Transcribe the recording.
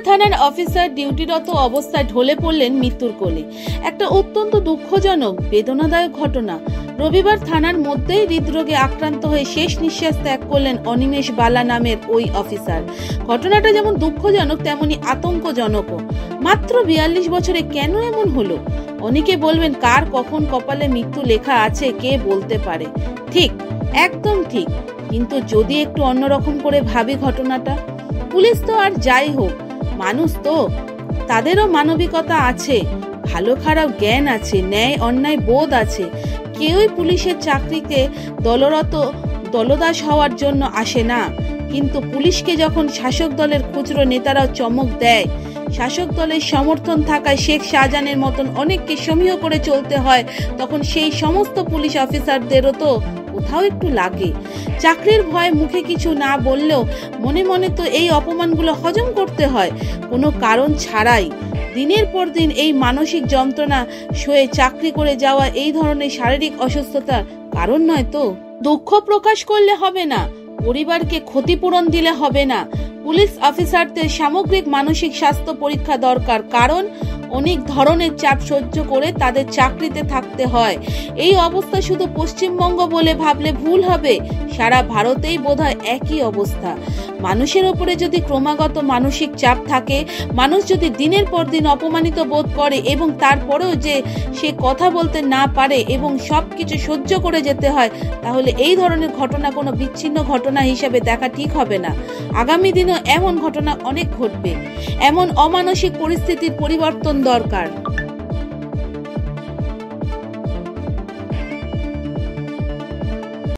থানার অফিসার ডিউটিরত অবস্থায় ঢলে পড়লেন মৃত্যুর কোলে। একটা অত্যন্ত দুঃখজনক বেদনাদায়ক ঘটনা। রবিবার থানার মধ্যেই হৃদরোগে আক্রান্ত হয়ে শেষ নিঃশ্বাস ত্যাগ করলেন অনিমেষ বালা নামের ওই অফিসার। ঘটনাটা যেমন দুঃখজনক তেমনি আতঙ্কজনকও। মাত্র 42 বছরে কেন এমন হলো? অনেকে বলবেন, কার কখন কপালে মৃত্যু লেখা আছে কে বলতে পারে। ঠিক, একদম ঠিক। কিন্তু যদি একটু অন্যরকম করে ভাবি ঘটনাটা, পুলিশ তো আর যাই হোক মানুষ তো, তাদেরও মানবিকতা আছে, ভালো খারাপ জ্ঞান আছে, ন্যায় অন্যায় বোধ আছে। কেউই পুলিশের চাকরিতে দলদাস হওয়ার জন্য আসে না। কিন্তু পুলিশকে যখন শাসক দলের খুচরো নেতারাও চমক দেয়, শাসক দলের সমর্থন থাকায় শেখ শাহজাহানের মতন অনেককে সমীহ করে চলতে হয়, তখন সেই সমস্ত পুলিশ অফিসারদেরও তো কোথাও একটু লাগে। চাকরির ভয়ে মুখে কিছু না বললেও মনে মনে তো এই অপমানগুলো হজম করতে হয় কোনো কারণ ছাড়াই। দিনের পর দিন এই মানসিক যন্ত্রণা সয়ে চাকরি করে যাওয়া এই ধরনের শারীরিক অসুস্থতার কারণ নয় তো। দুঃখ প্রকাশ করলে হবে না, পরিবারকে ক্ষতিপূরণ দিলে হবে না। পুলিশ অফিসারদের সামগ্রিক মানসিক স্বাস্থ্য পরীক্ষা দরকার, কারণ অনেক ধরনের চাপ সহ্য করে তাদের চাকরিতে থাকতে হয়। এই অবস্থা শুধু পশ্চিমবঙ্গ বলে ভাবলে ভুল হবে, সারা ভারতেই বোধহয় একই অবস্থা। মানুষের ওপরে যদি ক্রমাগত মানসিক চাপ থাকে, মানুষ যদি দিনের পর দিন অপমানিত বোধ করে এবং তারপরেও যে সে কথা বলতে না পারে এবং সবকিছু সহ্য করে যেতে হয়, তাহলে এই ধরনের ঘটনা কোনো বিচ্ছিন্ন ঘটনা হিসেবে দেখা ঠিক হবে না। আগামী দিনেও এমন ঘটনা অনেক ঘটবে। এমন অমানসিক পরিস্থিতির পরিবর্তন দরকার।